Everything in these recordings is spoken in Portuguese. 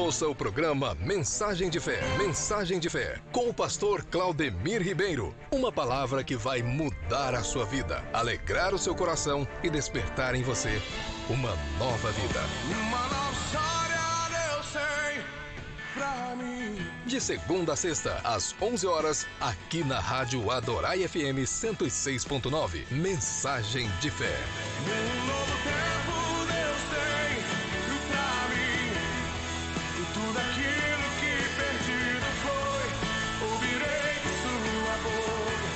Ouça o programa Mensagem de Fé. Mensagem de Fé, com o pastor Claudemir Ribeiro. Uma palavra que vai mudar a sua vida, alegrar o seu coração e despertar em você uma nova vida. Uma nova história Deus tem pra mim. De segunda a sexta, às 11 horas, aqui na Rádio Adorai FM 106.9. Mensagem de Fé. Um novo tempo Deus tem pra mim. E tudo aquilo que perdido foi, ouvirei de sua boca,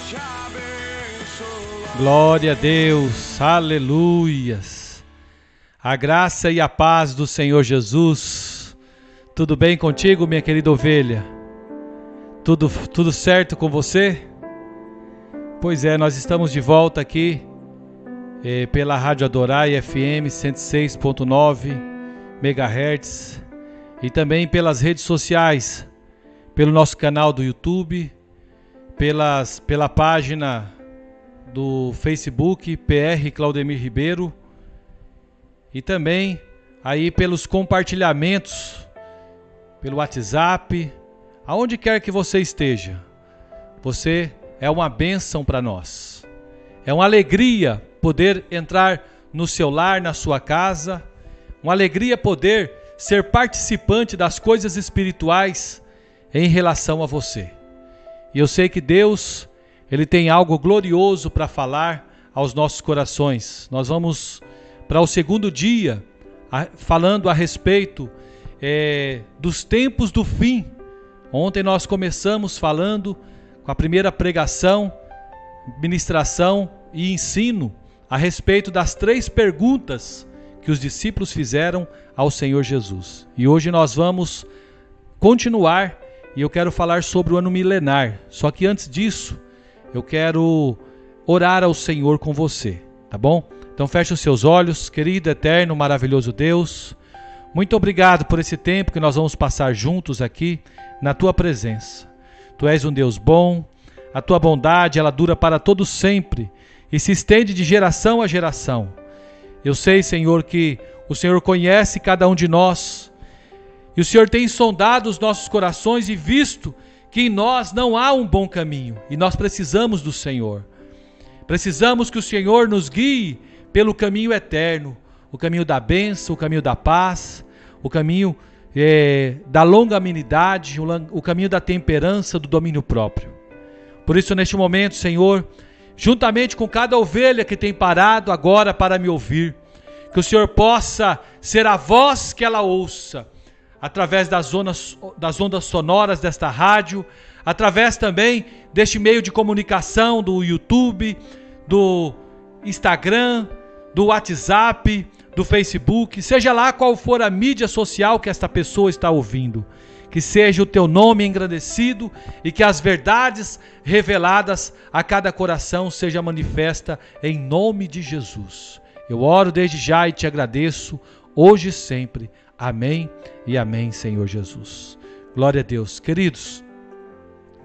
te abençoar. Glória a Deus, aleluias. A graça e a paz do Senhor Jesus. Tudo bem contigo, minha querida ovelha? Tudo certo com você? Pois é, nós estamos de volta aqui pela Rádio Adorai FM 106.9 MHz e também pelas redes sociais, pelo nosso canal do YouTube, pela página do Facebook PR Claudemir Ribeiro e também aí pelos compartilhamentos pelo WhatsApp, aonde quer que você esteja. Você é uma bênção para nós. É uma alegria poder entrar no seu lar, na sua casa. Uma alegria poder ser participante das coisas espirituais em relação a você. E eu sei que Deus, Ele tem algo glorioso para falar aos nossos corações. Nós vamos para o segundo dia, falando a respeito dos tempos do fim. Ontem nós começamos falando com a primeira pregação, ministração e ensino a respeito das 3 perguntas que os discípulos fizeram ao Senhor Jesus. E hoje nós vamos continuar e eu quero falar sobre o ano milenar. Só que antes disso, eu quero orar ao Senhor com você, tá bom? Então feche os seus olhos, querido, eterno, maravilhoso Deus. Muito obrigado por esse tempo que nós vamos passar juntos aqui na Tua presença. Tu és um Deus bom, a Tua bondade ela dura para todo sempre e se estende de geração a geração. Eu sei, Senhor, que o Senhor conhece cada um de nós e o Senhor tem sondado os nossos corações e visto que em nós não há um bom caminho e nós precisamos do Senhor. Precisamos que o Senhor nos guie pelo caminho eterno, o caminho da bênção, o caminho da paz, o caminho da longanimidade, o caminho da temperança, do domínio próprio. Por isso, neste momento, Senhor, juntamente com cada ovelha que tem parado agora para me ouvir, que o Senhor possa ser a voz que ela ouça, através das ondas sonoras desta rádio, através também deste meio de comunicação do YouTube, do Instagram, do WhatsApp, do Facebook, seja lá qual for a mídia social que esta pessoa está ouvindo, que seja o Teu nome engrandecido e que as verdades reveladas a cada coração seja manifesta em nome de Jesus. Eu oro desde já e te agradeço, hoje e sempre. Amém e amém, Senhor Jesus. Glória a Deus. Queridos,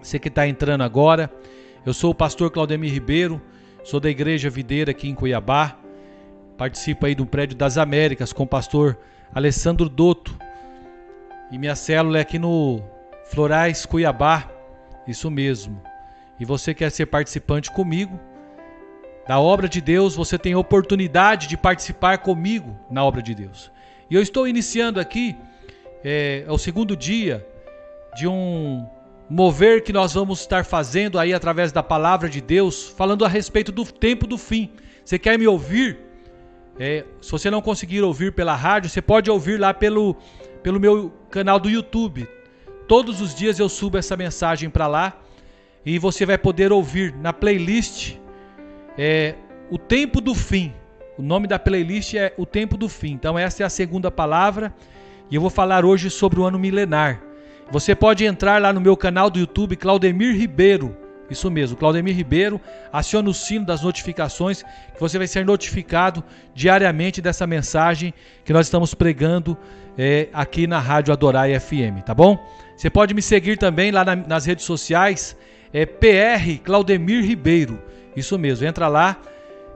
você que está entrando agora, eu sou o pastor Claudemir Ribeiro, sou da Igreja Videira aqui em Cuiabá, participo aí do Prédio das Américas com o pastor Alessandro Dotto. E minha célula é aqui no Florais, Cuiabá. Isso mesmo. E você quer ser participante comigo da obra de Deus, você tem a oportunidade de participar comigo na obra de Deus. E eu estou iniciando aqui, é o segundo dia de um mover que nós vamos estar fazendo aí através da palavra de Deus, falando a respeito do tempo do fim. Você quer me ouvir? Se você não conseguir ouvir pela rádio, você pode ouvir lá pelo meu canal do YouTube. Todos os dias eu subo essa mensagem para lá e você vai poder ouvir na playlist o tempo do fim. O nome da playlist é o tempo do fim. Então essa é a segunda palavra e eu vou falar hoje sobre o ano milenar. Você pode entrar lá no meu canal do YouTube, Claudemir Ribeiro. Isso mesmo, Claudemir Ribeiro, aciona o sino das notificações, que você vai ser notificado diariamente dessa mensagem que nós estamos pregando aqui na Rádio Adorai FM, tá bom? Você pode me seguir também lá nas redes sociais, PR Claudemir Ribeiro, isso mesmo, entra lá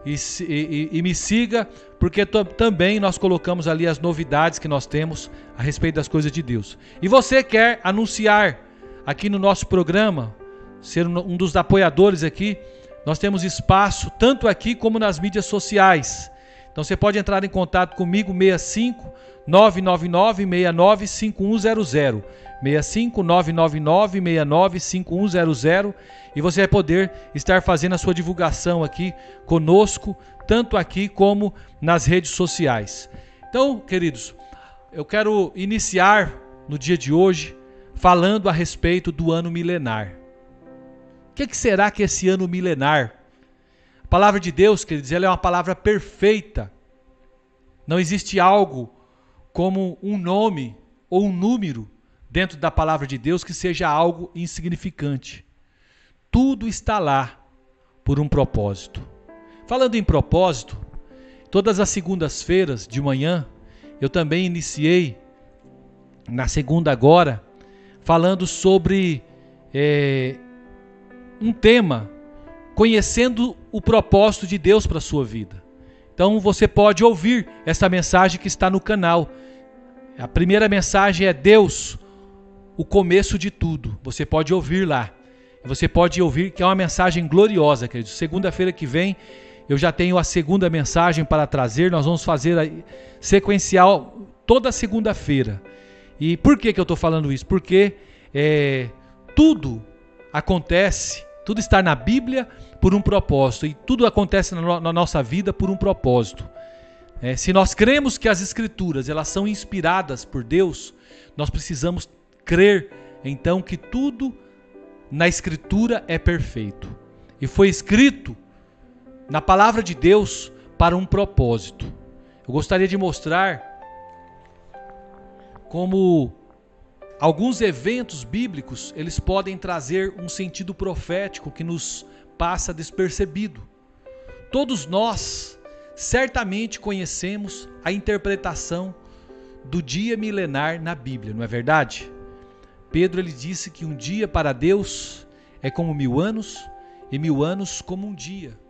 e me siga, porque também nós colocamos ali as novidades que nós temos a respeito das coisas de Deus. E você quer anunciar aqui no nosso programa, ser um dos apoiadores aqui, nós temos espaço tanto aqui como nas mídias sociais. Então você pode entrar em contato comigo, 65 999 69 5100, 65 999 69 5100, e você vai poder estar fazendo a sua divulgação aqui conosco, tanto aqui como nas redes sociais. Então, queridos, eu quero iniciar no dia de hoje falando a respeito do ano milenar. O que será que é esse ano milenar? A palavra de Deus, queridos, ela é uma palavra perfeita. Não existe algo como um nome ou um número dentro da palavra de Deus que seja algo insignificante. Tudo está lá por um propósito. Falando em propósito, todas as segundas-feiras de manhã, eu também iniciei, na segunda agora, falando sobre um tema, conhecendo o propósito de Deus para a sua vida. Então você pode ouvir essa mensagem que está no canal. A primeira mensagem é Deus, o começo de tudo. Você pode ouvir lá. Você pode ouvir que é uma mensagem gloriosa, querido. Segunda-feira que vem eu já tenho a segunda mensagem para trazer. Nós vamos fazer a sequencial toda segunda-feira. E por que eu estou falando isso? Porque tudo acontece, tudo está na Bíblia por um propósito, e tudo acontece na nossa vida por um propósito. Se nós cremos que as Escrituras elas são inspiradas por Deus, nós precisamos crer então que tudo na Escritura é perfeito e foi escrito na palavra de Deus para um propósito. Eu gostaria de mostrar como alguns eventos bíblicos, eles podem trazer um sentido profético que nos passa despercebido. Todos nós certamente conhecemos a interpretação do dia milenar na Bíblia, não é verdade? Pedro ele disse que um dia para Deus é como 1000 anos e 1000 anos como um dia.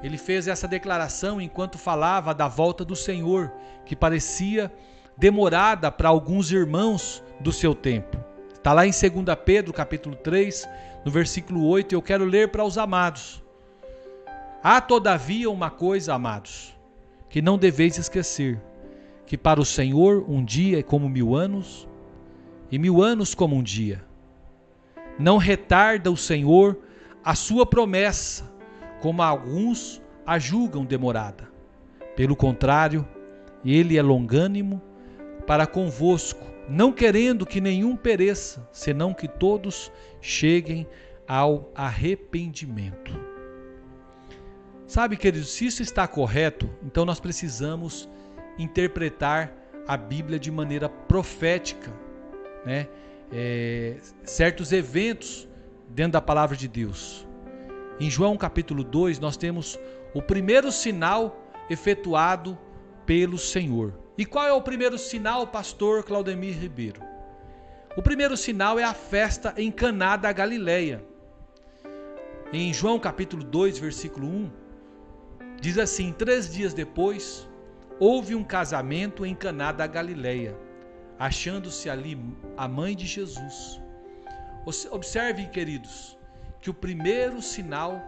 Ele fez essa declaração enquanto falava da volta do Senhor, que parecia demorada para alguns irmãos do seu tempo. Está lá em 2 Pedro capítulo 3, no versículo 8, eu quero ler para os amados. Há todavia uma coisa, amados, que não deveis esquecer, que para o Senhor um dia é como 1000 anos, e 1000 anos como um dia. Não retarda o Senhor a sua promessa, como alguns a julgam demorada. Pelo contrário, ele é longânimo para convosco, não querendo que nenhum pereça, senão que todos cheguem ao arrependimento. Sabe, queridos, se isso está correto, então nós precisamos interpretar a Bíblia de maneira profética, né? Certos eventos dentro da palavra de Deus. Em João capítulo 2, nós temos o primeiro sinal efetuado pelo Senhor. E qual é o primeiro sinal, pastor Claudemir Ribeiro? O primeiro sinal é a festa em Caná da Galileia. Em João capítulo 2, versículo 1, diz assim: 3 dias depois, houve um casamento em Caná da Galileia, achando-se ali a mãe de Jesus. Observem, queridos, que o primeiro sinal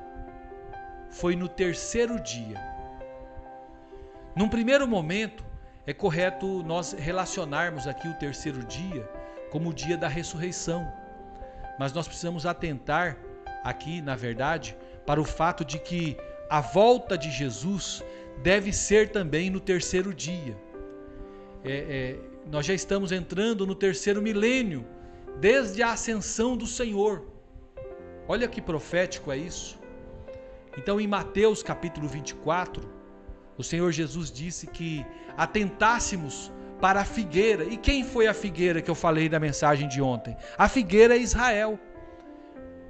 foi no 3º dia. Num primeiro momento, é correto nós relacionarmos aqui o 3º dia como o dia da ressurreição. Mas nós precisamos atentar aqui, na verdade, para o fato de que a volta de Jesus deve ser também no 3º dia. Nós já estamos entrando no 3º milênio, desde a ascensão do Senhor. Olha que profético é isso. Então, em Mateus capítulo 24, o Senhor Jesus disse que atentássemos para a figueira. E quem foi a figueira que eu falei da mensagem de ontem? A figueira é Israel.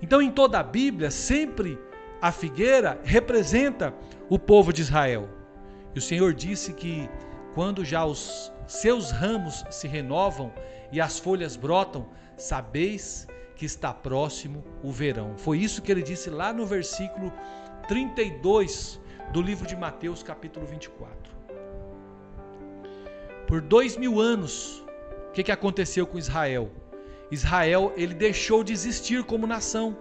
Então, em toda a Bíblia, sempre a figueira representa o povo de Israel. E o Senhor disse que quando já os seus ramos se renovam e as folhas brotam, sabeis que está próximo o verão. Foi isso que ele disse lá no versículo 32 do livro de Mateus, capítulo 24. por 2000 anos, o que aconteceu com Israel? Israel, ele deixou de existir como nação.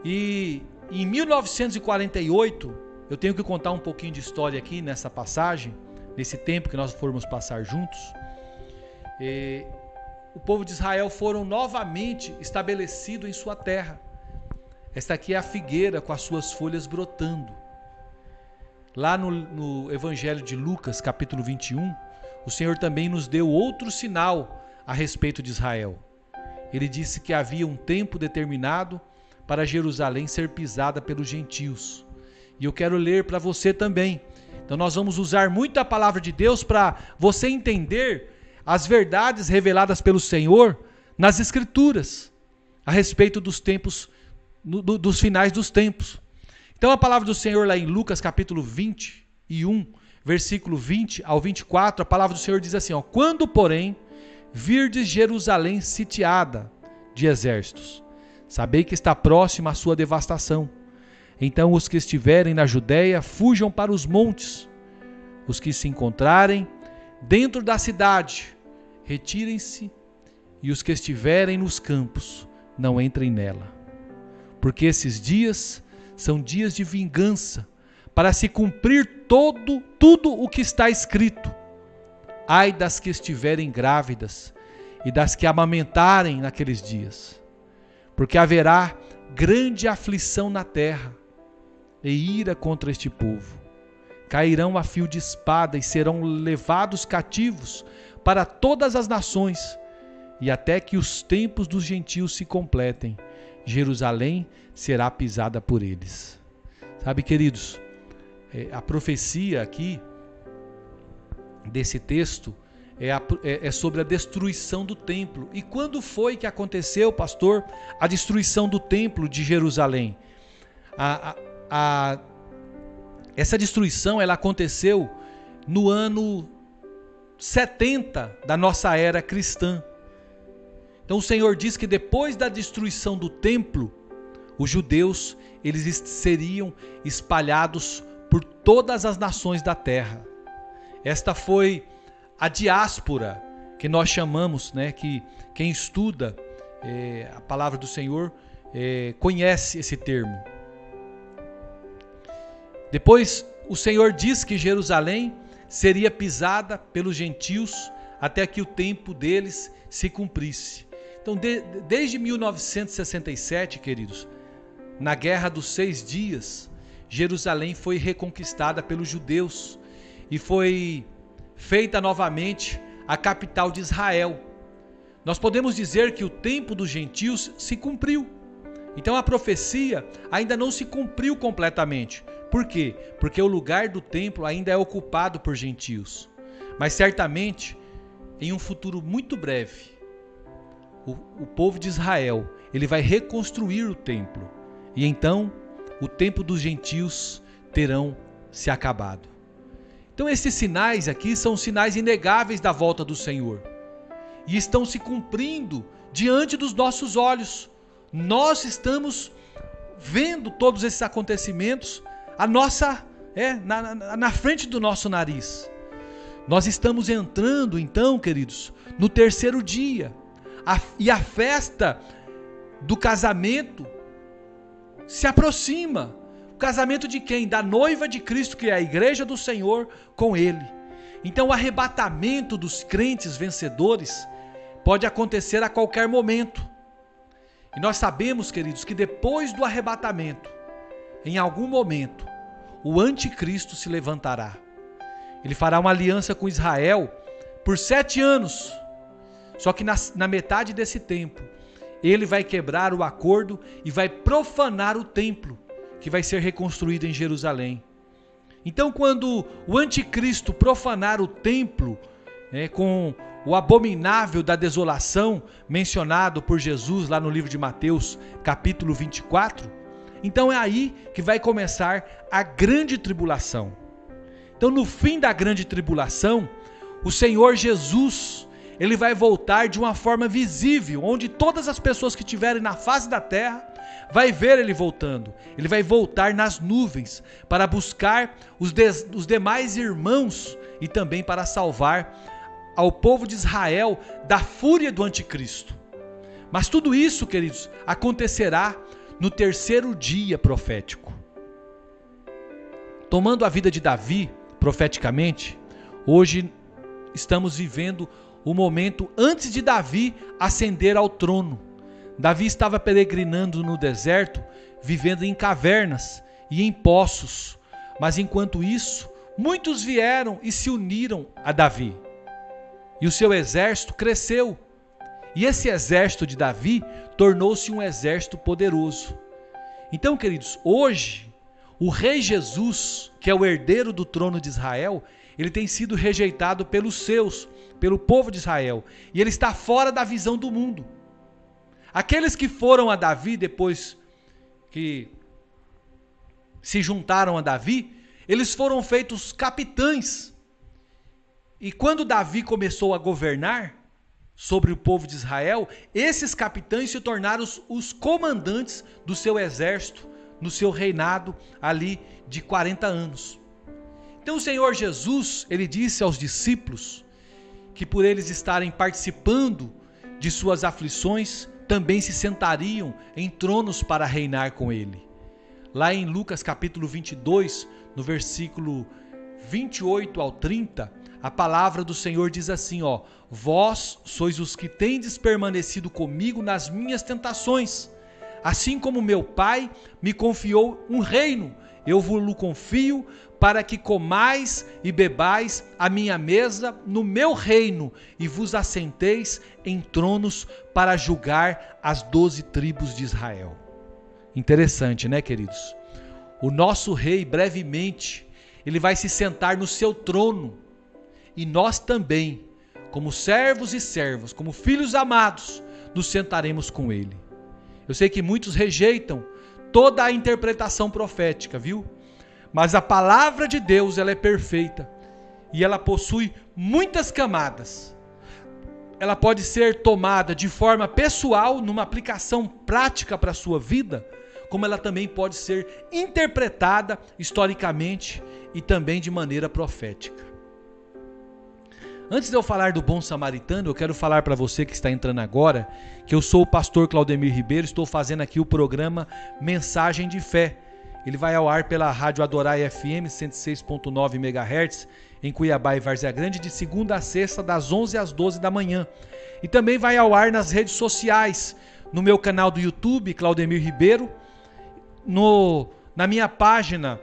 E em 1948, eu tenho que contar um pouquinho de história aqui nessa passagem, nesse tempo que nós formos passar juntos. O povo de Israel foram novamente estabelecidos em sua terra. Esta aqui é a figueira com as suas folhas brotando. Lá no Evangelho de Lucas, capítulo 21, o Senhor também nos deu outro sinal a respeito de Israel. Ele disse que havia um tempo determinado para Jerusalém ser pisada pelos gentios. E eu quero ler para você também. Então nós vamos usar muito a palavra de Deus para você entender as verdades reveladas pelo Senhor nas Escrituras, a respeito dos tempos, dos finais dos tempos. Então a palavra do Senhor lá em Lucas capítulo 21, versículo 20 ao 24, a palavra do Senhor diz assim, ó: quando, porém, virdes Jerusalém sitiada de exércitos, sabei que está próxima a sua devastação. Então os que estiverem na Judéia fujam para os montes. Os que se encontrarem dentro da cidade, retirem-se, e os que estiverem nos campos, não entrem nela. Porque esses dias são dias de vingança, para se cumprir tudo o que está escrito. Ai das que estiverem grávidas e das que amamentarem naqueles dias, porque haverá grande aflição na terra e ira contra este povo. Cairão a fio de espada e serão levados cativos para todas as nações, e até que os tempos dos gentios se completem, Jerusalém será pisada por eles. Sabe, queridos, a profecia aqui desse texto é sobre a destruição do templo. E quando foi que aconteceu, pastor, a destruição do templo de Jerusalém? Essa destruição ela aconteceu no ano 70 da nossa era cristã. Então o Senhor diz que depois da destruição do templo, os judeus eles seriam espalhados por todas as nações da terra. Esta foi a diáspora que nós chamamos, né, que quem estuda a palavra do Senhor conhece esse termo. Depois o Senhor diz que Jerusalém seria pisada pelos gentios até que o tempo deles se cumprisse. Então, desde 1967, queridos, na Guerra dos 6 Dias, Jerusalém foi reconquistada pelos judeus e foi feita novamente a capital de Israel. Nós podemos dizer que o tempo dos gentios se cumpriu. Então a profecia ainda não se cumpriu completamente. Por quê? Porque o lugar do templo ainda é ocupado por gentios. Mas certamente, em um futuro muito breve, o povo de Israel, ele vai reconstruir o templo. E então, o tempo dos gentios terão se acabado. Então esses sinais aqui são sinais inegáveis da volta do Senhor. E estão se cumprindo diante dos nossos olhos. Nós estamos vendo todos esses acontecimentos na frente do nosso nariz. Nós estamos entrando então, queridos, no terceiro dia. E a festa do casamento se aproxima. O casamento de quem? Da noiva de Cristo, que é a igreja do Senhor, com Ele. Então o arrebatamento dos crentes vencedores pode acontecer a qualquer momento. E nós sabemos, queridos, que depois do arrebatamento, em algum momento, o anticristo se levantará. Ele fará uma aliança com Israel por 7 anos. Só que na metade desse tempo, ele vai quebrar o acordo e vai profanar o templo que vai ser reconstruído em Jerusalém. Então, quando o anticristo profanar o templo, com o abominável da desolação mencionado por Jesus lá no livro de Mateus, capítulo 24, então é aí que vai começar a grande tribulação. Então, no fim da grande tribulação, o Senhor Jesus, ele vai voltar de uma forma visível, onde todas as pessoas que estiverem na face da terra vai ver ele voltando. Ele vai voltar nas nuvens para buscar os demais irmãos e também para salvar ao povo de Israel da fúria do anticristo. Mas tudo isso, queridos, acontecerá no terceiro dia profético. Tomando a vida de Davi, profeticamente, hoje estamos vivendo o momento antes de Davi ascender ao trono. Davi estava peregrinando no deserto, vivendo em cavernas e em poços. Mas enquanto isso, muitos vieram e se uniram a Davi. E o seu exército cresceu. E esse exército de Davi tornou-se um exército poderoso. Então, queridos, hoje, o rei Jesus, que é o herdeiro do trono de Israel, ele tem sido rejeitado pelos seus, pelo povo de Israel. E ele está fora da visão do mundo. Aqueles que foram a Davi depois que se juntaram a Davi, eles foram feitos capitães. E quando Davi começou a governar sobre o povo de Israel, esses capitães se tornaram os comandantes do seu exército, no seu reinado ali de 40 anos. Então o Senhor Jesus, ele disse aos discípulos que por eles estarem participando de suas aflições, também se sentariam em tronos para reinar com ele. Lá em Lucas capítulo 22, no versículo 28 ao 30, a palavra do Senhor diz assim, vós sois os que tendes permanecido comigo nas minhas tentações. Assim como meu Pai me confiou um reino, eu vos confio para que comais e bebais a minha mesa no meu reino e vos assenteis em tronos para julgar as 12 tribos de Israel. Interessante, né, queridos? O nosso rei, brevemente, ele vai se sentar no seu trono. E nós também, como servos e servas, como filhos amados, nos sentaremos com ele. Eu sei que muitos rejeitam toda a interpretação profética, viu? Mas a palavra de Deus, ela é perfeita. E ela possui muitas camadas. Ela pode ser tomada de forma pessoal, numa aplicação prática para a sua vida, como ela também pode ser interpretada historicamente e também de maneira profética. Antes de eu falar do bom samaritano, eu quero falar para você que está entrando agora, que eu sou o pastor Claudemir Ribeiro, estou fazendo aqui o programa Mensagem de Fé. Ele vai ao ar pela Rádio Adorai FM 106.9 MHz, em Cuiabá e Várzea Grande, de segunda a sexta, das 11 às 12 da manhã. E também vai ao ar nas redes sociais, no meu canal do YouTube, Claudemir Ribeiro, na minha página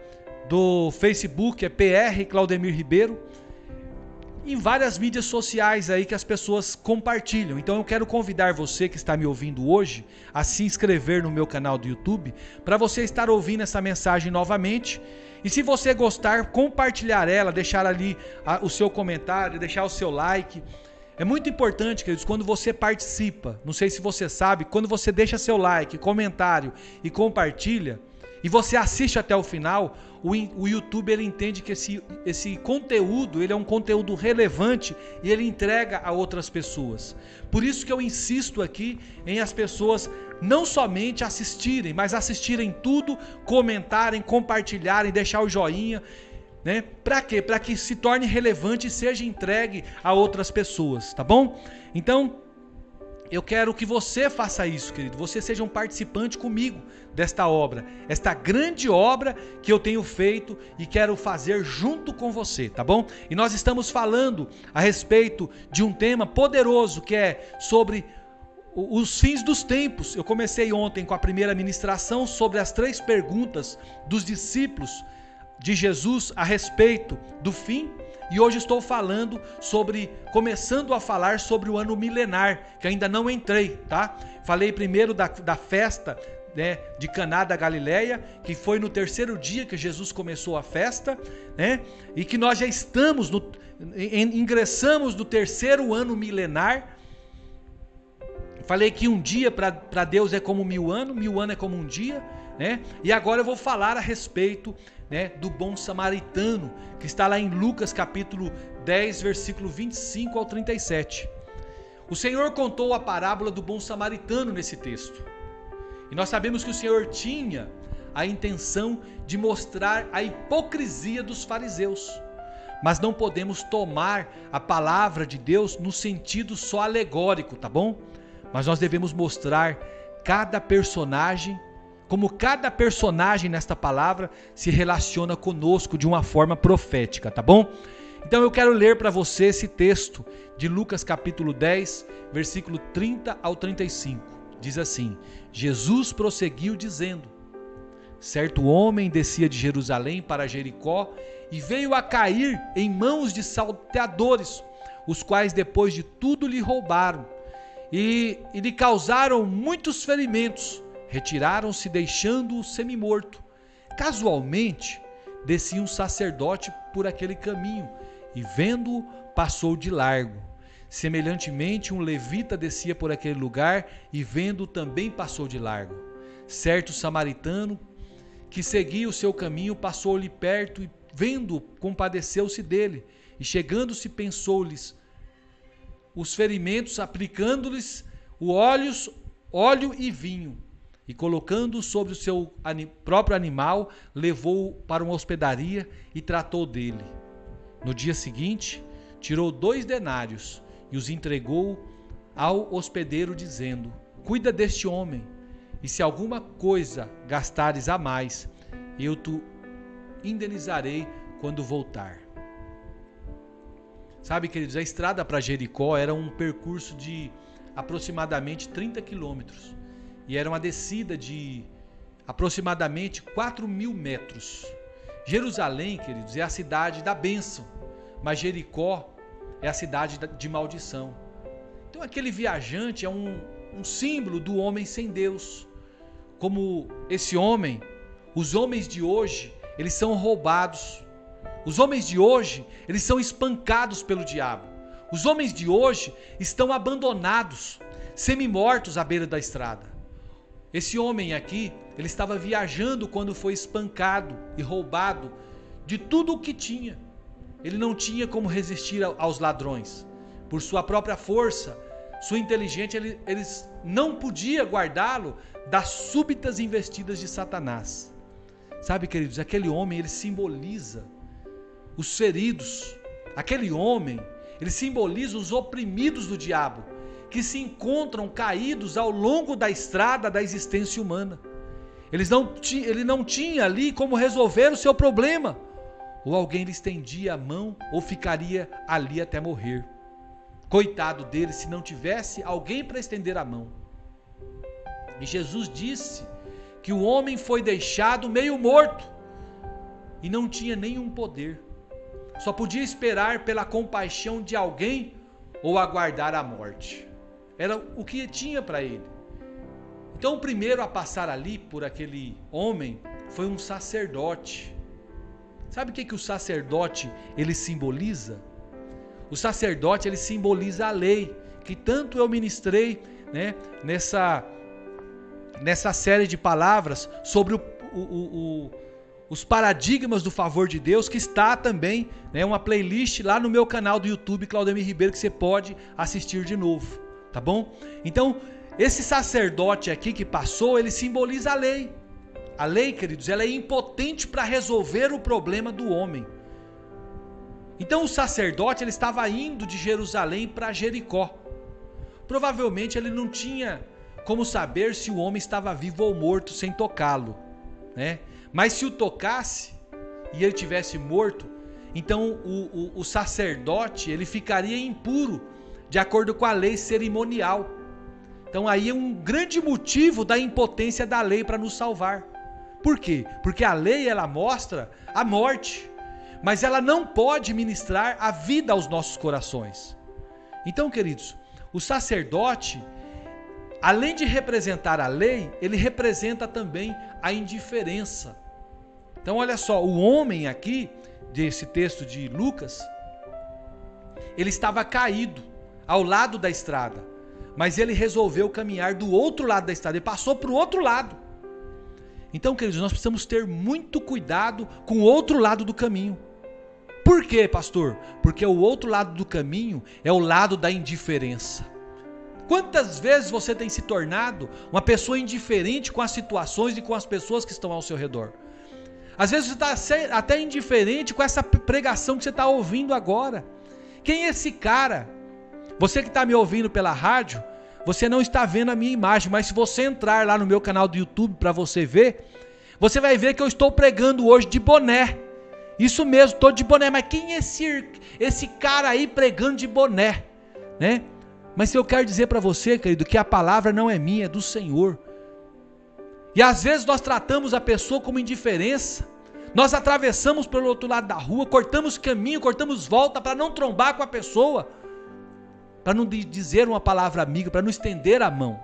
do Facebook, é PR Claudemir Ribeiro, em várias mídias sociais aí que as pessoas compartilham. Então eu quero convidar você que está me ouvindo hoje a se inscrever no meu canal do YouTube para você estar ouvindo essa mensagem novamente. E se você gostar, compartilhar ela, deixar ali o seu comentário, deixar o seu like. É muito importante, queridos, quando você participa, não sei se você sabe, quando você deixa seu like, comentário e compartilha, e você assiste até o final, o YouTube ele entende que esse conteúdo ele é um conteúdo relevante e ele entrega a outras pessoas. Por isso que eu insisto aqui em as pessoas não somente assistirem, mas assistirem tudo, comentarem, compartilharem, deixar o joinha, né? Para quê? Para que se torne relevante e seja entregue a outras pessoas, tá bom? Então, eu quero que você faça isso, querido. Você seja um participante comigo desta obra. Esta grande obra que eu tenho feito e quero fazer junto com você, tá bom? E nós estamos falando a respeito de um tema poderoso que é sobre os fins dos tempos. Eu comecei ontem com a primeira ministração sobre as 3 perguntas dos discípulos de Jesus a respeito do fim. E hoje estou começando a falar sobre o ano milenar, que ainda não entrei, tá? Falei primeiro da festa, né, de Caná da Galileia, que foi no 3º dia que Jesus começou a festa, né? E que nós já estamos, ingressamos no 3º ano milenar. Falei que um dia para Deus é como 1000 anos, 1000 anos é como um dia, né? E agora eu vou falar a respeito, né, do bom samaritano, que está lá em Lucas capítulo 10, versículo 25 ao 37. O Senhor contou a parábola do bom samaritano nesse texto. E nós sabemos que o Senhor tinha a intenção de mostrar a hipocrisia dos fariseus. mas não podemos tomar a palavra de Deus no sentido só alegórico, tá bom? Mas nós devemos mostrar cada personagem, como cada personagem nesta palavra se relaciona conosco de uma forma profética, tá bom? Então eu quero ler para você esse texto de Lucas capítulo 10, versículo 30 ao 35. Diz assim: Jesus prosseguiu dizendo: certo homem descia de Jerusalém para Jericó e veio a cair em mãos de salteadores, os quais depois de tudo lhe roubaram e lhe causaram muitos ferimentos. Retiraram-se deixando-o semi-morto. Casualmente descia um sacerdote por aquele caminho e vendo-o passou de largo. Semelhantemente um levita descia por aquele lugar e vendo-o também passou de largo. Certo samaritano que seguia o seu caminho passou-lhe perto e vendo-o compadeceu-se dele e chegando-se pensou-lhes os ferimentos, aplicando-lhes o óleo e vinho, e colocando-o sobre o seu próprio animal, levou-o para uma hospedaria e tratou dele. No dia seguinte, tirou 2 denários e os entregou ao hospedeiro, dizendo: cuida deste homem, e se alguma coisa gastares a mais, eu te indenizarei quando voltar. Sabe, queridos, a estrada para Jericó era um percurso de aproximadamente 30 quilômetros. E era uma descida de aproximadamente 4.000 metros. Jerusalém, queridos, é a cidade da bênção, mas Jericó é a cidade de maldição. Então aquele viajante é um símbolo do homem sem Deus. Como esse homem, os homens de hoje, eles são roubados. Os homens de hoje, eles são espancados pelo diabo. Os homens de hoje estão abandonados, semi-mortos à beira da estrada. Esse homem aqui, ele estava viajando quando foi espancado e roubado de tudo o que tinha. Ele não tinha como resistir aos ladrões. Por sua própria força, sua inteligência, eles não podiam guardá-lo das súbitas investidas de Satanás. Sabe, queridos, aquele homem, ele simboliza os feridos. Aquele homem, ele simboliza os oprimidos do diabo, que se encontram caídos ao longo da estrada da existência humana. Ele não tinha ali como resolver o seu problema. Ou alguém lhe estendia a mão, ou ficaria ali até morrer. Coitado dele se não tivesse alguém para estender a mão. E Jesus disse que o homem foi deixado meio morto e não tinha nenhum poder. Só podia esperar pela compaixão de alguém ou aguardar a morte. Era o que tinha para ele. Então o primeiro a passar ali por aquele homem foi um sacerdote. Sabe o que o sacerdote ele simboliza? O sacerdote ele simboliza a lei, que tanto eu ministrei, né, nessa série de palavras sobre os paradigmas do favor de Deus, que está também, né, uma playlist lá no meu canal do YouTube, Claudemir Ribeiro, que você pode assistir de novo, tá bom? Então, esse sacerdote aqui que passou, ele simboliza a lei. A lei, queridos, ela é impotente para resolver o problema do homem. Então o sacerdote, ele estava indo de Jerusalém para Jericó. Provavelmente ele não tinha como saber se o homem estava vivo ou morto sem tocá-lo, né? Mas se o tocasse e ele tivesse morto, então o sacerdote ele ficaria impuro, de acordo com a lei cerimonial. Então aí é um grande motivo da impotência da lei para nos salvar. Por quê? Porque a lei ela mostra a morte, mas ela não pode ministrar a vida aos nossos corações. Então, queridos, o sacerdote, além de representar a lei, ele representa também a indiferença. Então, olha só, o homem aqui, desse texto de Lucas, ele estava caído ao lado da estrada, mas ele resolveu caminhar do outro lado da estrada, ele passou para o outro lado. Então, queridos, nós precisamos ter muito cuidado com o outro lado do caminho. Por quê, pastor? Porque o outro lado do caminho é o lado da indiferença. Quantas vezes você tem se tornado uma pessoa indiferente com as situações e com as pessoas que estão ao seu redor? Às vezes você está até indiferente com essa pregação que você está ouvindo agora. Quem é esse cara? Você que está me ouvindo pela rádio, você não está vendo a minha imagem, mas se você entrar lá no meu canal do YouTube para você ver, você vai ver que eu estou pregando hoje de boné. Isso mesmo, estou de boné. Mas quem é esse cara aí pregando de boné? Né? Mas eu quero dizer para você, querido, que a palavra não é minha, é do Senhor. E às vezes nós tratamos a pessoa como indiferença. Nós atravessamos pelo outro lado da rua, cortamos caminho, cortamos volta para não trombar com a pessoa, para não dizer uma palavra amiga, para não estender a mão.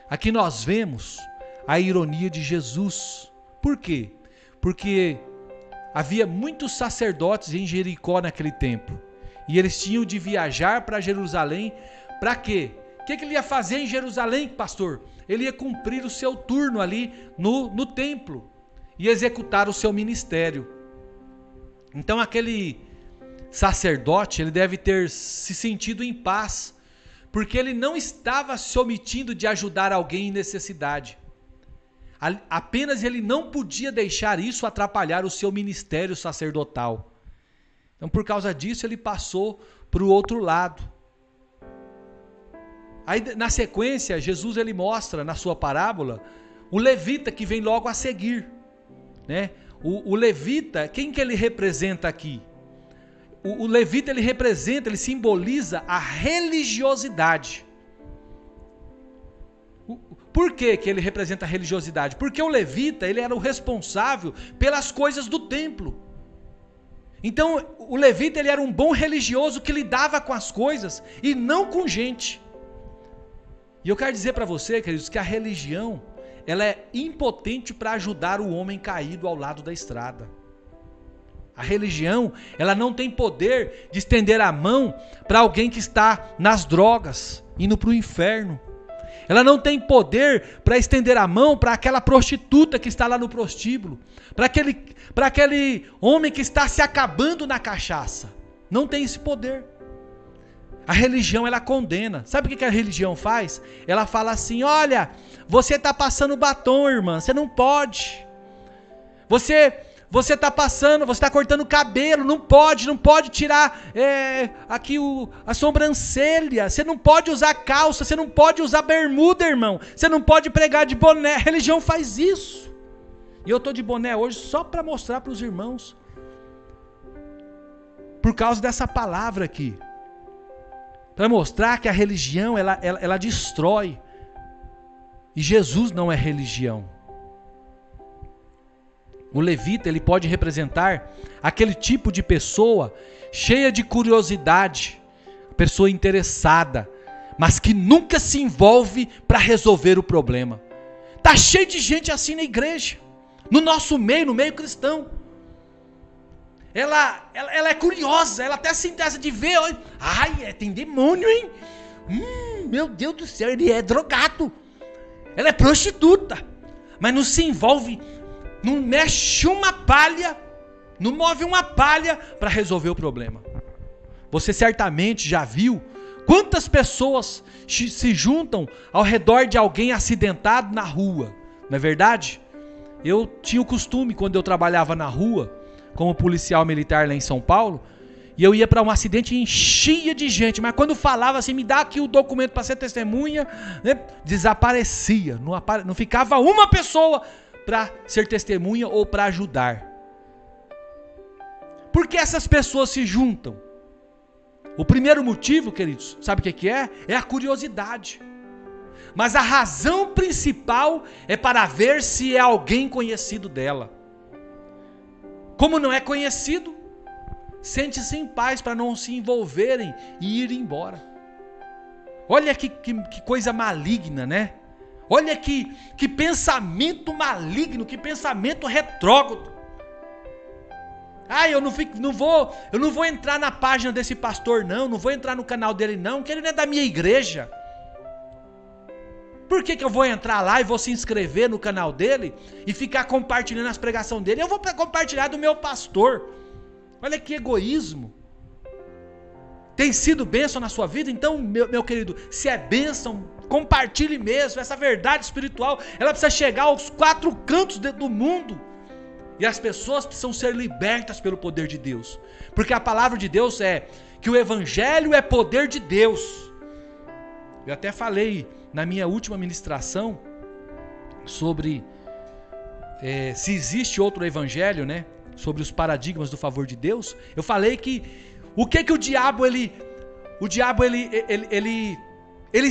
Aqui nós vemos a ironia de Jesus. Por quê? Porque havia muitos sacerdotes em Jericó naquele tempo. E eles tinham de viajar para Jerusalém. Para quê? O que ele ia fazer em Jerusalém, pastor? Ele ia cumprir o seu turno ali no templo e executar o seu ministério. Então aquele sacerdote, ele deve ter se sentido em paz, porque ele não estava se omitindo de ajudar alguém em necessidade. Apenas ele não podia deixar isso atrapalhar o seu ministério sacerdotal. Então por causa disso ele passou para o outro lado. Aí na sequência, Jesus ele mostra na sua parábola o levita que vem logo a seguir, né? O levita, quem que ele representa aqui? O levita ele representa, ele simboliza a religiosidade. Por que ele representa a religiosidade? Porque o levita ele era o responsável pelas coisas do templo. Então o levita ele era um bom religioso que lidava com as coisas e não com gente. E eu quero dizer para você, queridos, que a religião, ela é impotente para ajudar o homem caído ao lado da estrada. A religião, ela não tem poder de estender a mão para alguém que está nas drogas, indo para o inferno. Ela não tem poder para estender a mão para aquela prostituta que está lá no prostíbulo, para aquele homem que está se acabando na cachaça. Não tem esse poder. A religião, ela condena. Sabe o que a religião faz? Ela fala assim: olha, você está passando batom, irmã, você não pode. Você está cortando cabelo, não pode tirar aqui a sobrancelha, você não pode usar calça, você não pode usar bermuda, irmão, você não pode pregar de boné. A religião faz isso. E eu estou de boné hoje só para mostrar para os irmãos, por causa dessa palavra aqui. Para mostrar que a religião, ela destrói. E Jesus não é religião. O levita, ele pode representar aquele tipo de pessoa cheia de curiosidade, pessoa interessada, mas que nunca se envolve para resolver o problema. Tá cheio de gente assim na igreja, no nosso meio, no meio cristão. Ela é curiosa, ela até se interessa de ver. Ai, tem demônio, hein? Meu Deus do céu, ele é drogado. Ela é prostituta, mas não se envolve, não mexe uma palha, não move uma palha para resolver o problema. Você certamente já viu quantas pessoas se juntam ao redor de alguém acidentado na rua, não é verdade? Eu tinha o costume, quando eu trabalhava na rua, como policial militar lá em São Paulo, e eu ia para um acidente e enchia de gente, mas quando falava assim, me dá aqui o documento para ser testemunha, né, desaparecia, não ficava uma pessoa para ser testemunha ou para ajudar. Por que essas pessoas se juntam? O primeiro motivo, queridos, sabe o que é? É a curiosidade. Mas a razão principal é para ver se é alguém conhecido dela. Como não é conhecido, sente-se em paz para não se envolverem e ir embora. Olha que coisa maligna, né? Olha que pensamento maligno, que pensamento retrógrado. Eu não vou entrar na página desse pastor não vou entrar no canal dele não, que ele não é da minha igreja. Por que eu vou entrar lá e vou se inscrever no canal dele e ficar compartilhando as pregações dele? Eu vou compartilhar do meu pastor. Olha que egoísmo. Tem sido bênção na sua vida? Então, meu querido, se é bênção, compartilhe mesmo. Essa verdade espiritual, ela precisa chegar aos 4 cantos do mundo. E as pessoas precisam ser libertas pelo poder de Deus. Porque a palavra de Deus é que o evangelho é poder de Deus. Eu até falei na minha última ministração sobre se existe outro evangelho, né? Sobre os paradigmas do favor de Deus. Eu falei que o diabo ele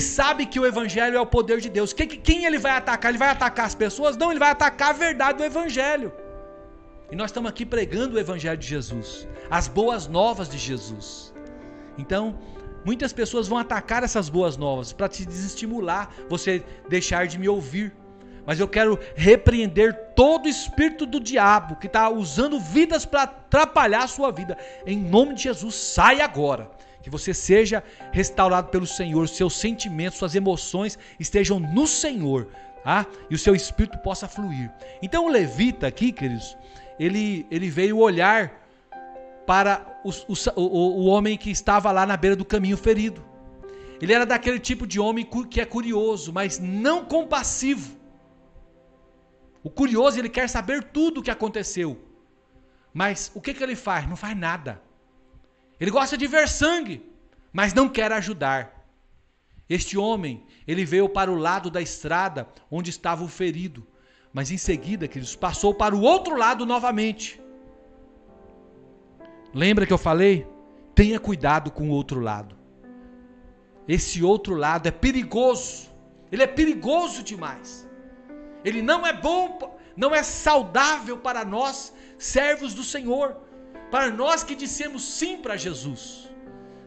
sabe que o evangelho é o poder de Deus. Quem ele vai atacar? Ele vai atacar as pessoas? Não, ele vai atacar a verdade do evangelho. E nós estamos aqui pregando o evangelho de Jesus, as boas novas de Jesus. Então, muitas pessoas vão atacar essas boas novas para te desestimular, você deixar de me ouvir. Mas eu quero repreender todo o espírito do diabo que está usando vidas para atrapalhar a sua vida. Em nome de Jesus, sai agora. Que você seja restaurado pelo Senhor, seus sentimentos, suas emoções estejam no Senhor, tá? E o seu espírito possa fluir. Então o levita aqui, queridos, ele veio olhar para o homem que estava lá na beira do caminho ferido. Ele era daquele tipo de homem que é curioso, mas não compassivo. O curioso, ele quer saber tudo o que aconteceu. Mas o que ele faz? Não faz nada. Ele gosta de ver sangue, mas não quer ajudar. Este homem, ele veio para o lado da estrada onde estava o ferido. Mas em seguida, queridos, passou para o outro lado novamente. Lembra que eu falei? Tenha cuidado com o outro lado. Esse outro lado é perigoso. Ele é perigoso demais. Ele não é bom, não é saudável para nós, servos do Senhor. Para nós que dissemos sim para Jesus.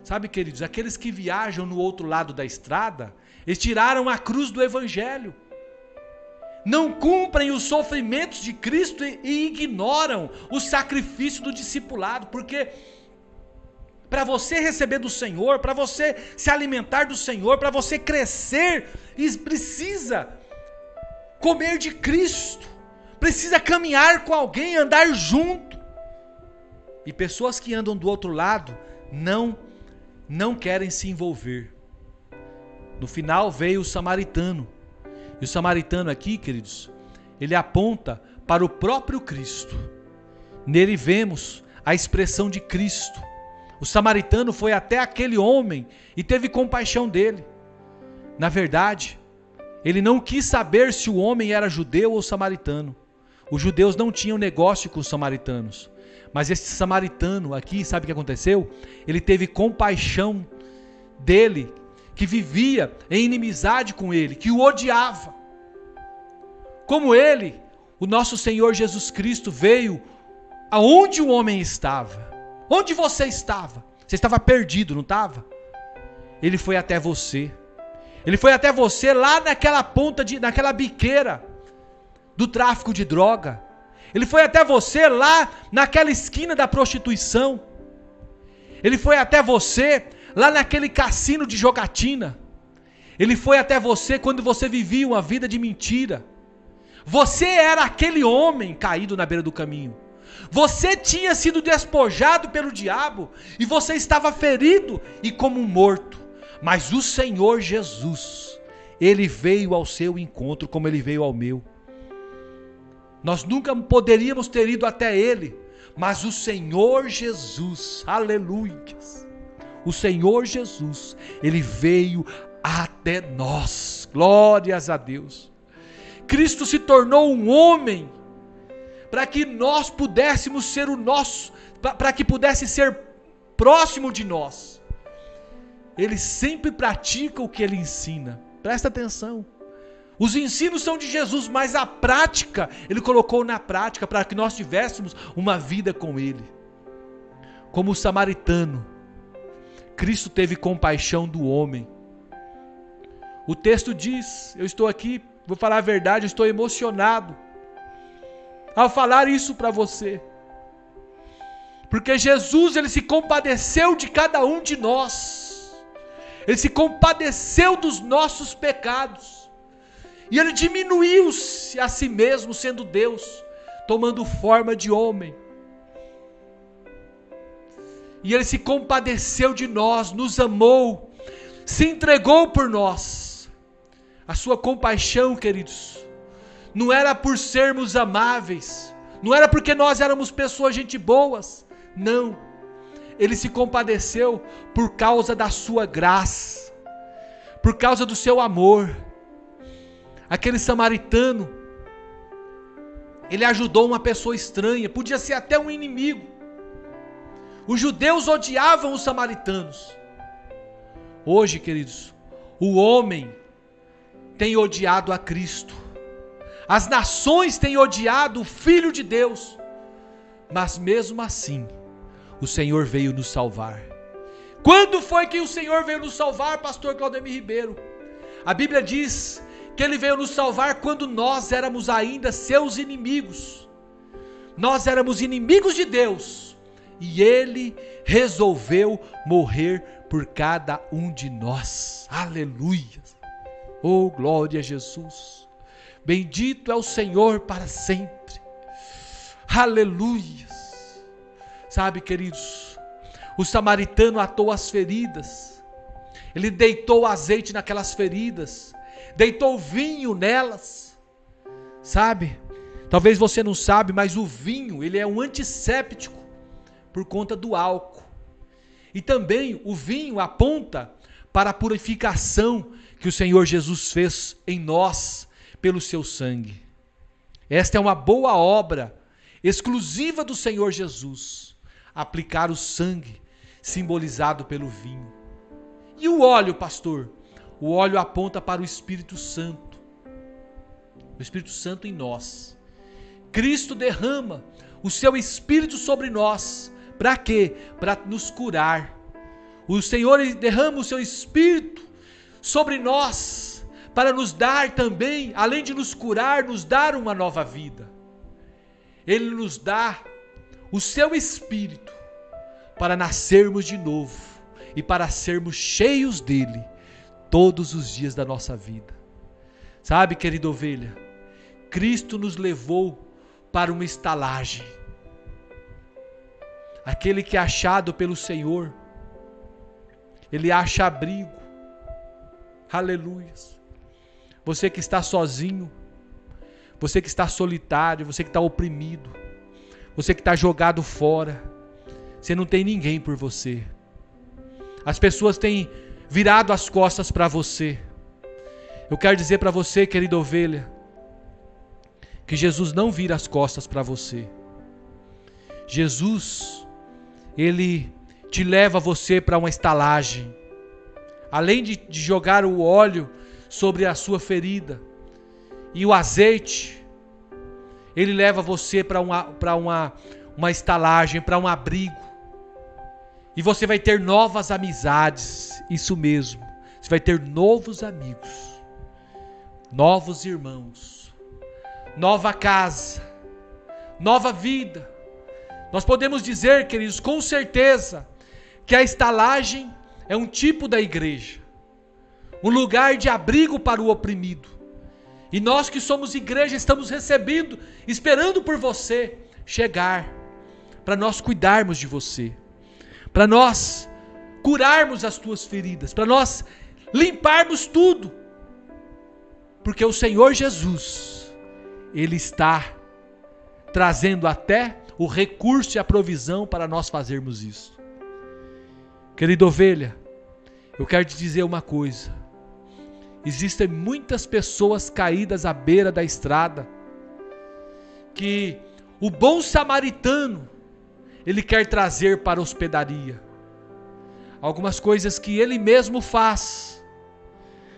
Sabe, queridos, aqueles que viajam no outro lado da estrada, eles tiraram a cruz do evangelho. Não cumprem os sofrimentos de Cristo e ignoram o sacrifício do discipulado, porque para você receber do Senhor, para você se alimentar do Senhor, para você crescer, precisa comer de Cristo, precisa caminhar com alguém, andar junto. E pessoas que andam do outro lado não querem se envolver. No final veio o samaritano. E o samaritano aqui, queridos, ele aponta para o próprio Cristo. Nele vemos a expressão de Cristo. O samaritano foi até aquele homem e teve compaixão dele. Na verdade, ele não quis saber se o homem era judeu ou samaritano. Os judeus não tinham negócio com os samaritanos. Mas esse samaritano aqui, sabe o que aconteceu? Ele teve compaixão dele, que vivia em inimizade com ele, que o odiava. Como ele, o nosso Senhor Jesus Cristo veio aonde o homem estava. Onde você estava? Você estava perdido, não estava? Ele foi até você. Ele foi até você lá naquela ponta, naquela biqueira do tráfico de droga. Ele foi até você lá naquela esquina da prostituição. Ele foi até você lá naquele cassino de jogatina. Ele foi até você quando você vivia uma vida de mentira. Você era aquele homem caído na beira do caminho. Você tinha sido despojado pelo diabo e você estava ferido e como um morto. Mas o Senhor Jesus, Ele veio ao seu encontro como Ele veio ao meu. Nós nunca poderíamos ter ido até Ele, mas o Senhor Jesus, aleluia, o Senhor Jesus, Ele veio até nós, glórias a Deus. Cristo se tornou um homem, para que nós pudéssemos ser o nosso, para que pudesse ser próximo de nós. Ele sempre pratica o que Ele ensina, presta atenção. Os ensinos são de Jesus, mas a prática, Ele colocou na prática para que nós tivéssemos uma vida com Ele. Como o samaritano, Cristo teve compaixão do homem. O texto diz, eu estou aqui, vou falar a verdade, eu estou emocionado ao falar isso para você. Porque Jesus, Ele se compadeceu de cada um de nós. Ele se compadeceu dos nossos pecados. E Ele diminuiu-se a si mesmo, sendo Deus, tomando forma de homem. E Ele se compadeceu de nós, nos amou, se entregou por nós. A sua compaixão, queridos, não era por sermos amáveis, não era porque nós éramos pessoas gente boas, não. Ele se compadeceu por causa da sua graça, por causa do seu amor. Aquele samaritano, ele ajudou uma pessoa estranha, podia ser até um inimigo. Os judeus odiavam os samaritanos. Hoje, queridos, o homem tem odiado a Cristo. As nações têm odiado o Filho de Deus. Mas mesmo assim, o Senhor veio nos salvar. Quando foi que o Senhor veio nos salvar, pastor Claudemir Ribeiro? A Bíblia diz que Ele veio nos salvar quando nós éramos ainda seus inimigos. Nós éramos inimigos de Deus. E Ele resolveu morrer por cada um de nós. Aleluia! Oh, glória a Jesus! Bendito é o Senhor para sempre. Aleluia! Sabe, queridos, o samaritano atou as feridas. Ele deitou azeite naquelas feridas, deitou vinho nelas. Sabe, talvez você não sabe, mas o vinho, ele é um antisséptico por conta do álcool. E também o vinho aponta para a purificação que o Senhor Jesus fez em nós pelo seu sangue. Esta é uma boa obra exclusiva do Senhor Jesus, aplicar o sangue simbolizado pelo vinho. E o óleo, pastor? O óleo aponta para o Espírito Santo. O Espírito Santo em nós. Cristo derrama o seu Espírito sobre nós. Para quê? Para nos curar. O Senhor derrama o seu Espírito sobre nós, para nos dar também, além de nos curar, nos dar uma nova vida. Ele nos dá o seu Espírito para nascermos de novo e para sermos cheios dele todos os dias da nossa vida. Sabe, querida ovelha, Cristo nos levou para uma estalagem. Aquele que é achado pelo Senhor, ele acha abrigo. Aleluia. Você que está sozinho, você que está solitário, você que está oprimido, você que está jogado fora, você não tem ninguém por você. As pessoas têm virado as costas para você. Eu quero dizer para você, querida ovelha, que Jesus não vira as costas para você. Jesus, Ele te leva você para uma estalagem. Além de jogar o óleo sobre a sua ferida e o azeite, Ele leva você para uma estalagem, para um abrigo. E você vai ter novas amizades, isso mesmo. Você vai ter novos amigos, novos irmãos, nova casa, nova vida. Nós podemos dizer, queridos, com certeza, que a estalagem é um tipo da igreja, um lugar de abrigo para o oprimido. E nós que somos igreja estamos recebendo, esperando por você chegar, para nós cuidarmos de você, para nós curarmos as tuas feridas, para nós limparmos tudo, porque o Senhor Jesus, Ele está trazendo até o recurso e a provisão para nós fazermos isso. Querida ovelha, eu quero te dizer uma coisa. Existem muitas pessoas caídas à beira da estrada, que o bom samaritano, ele quer trazer para a hospedaria. Algumas coisas que ele mesmo faz,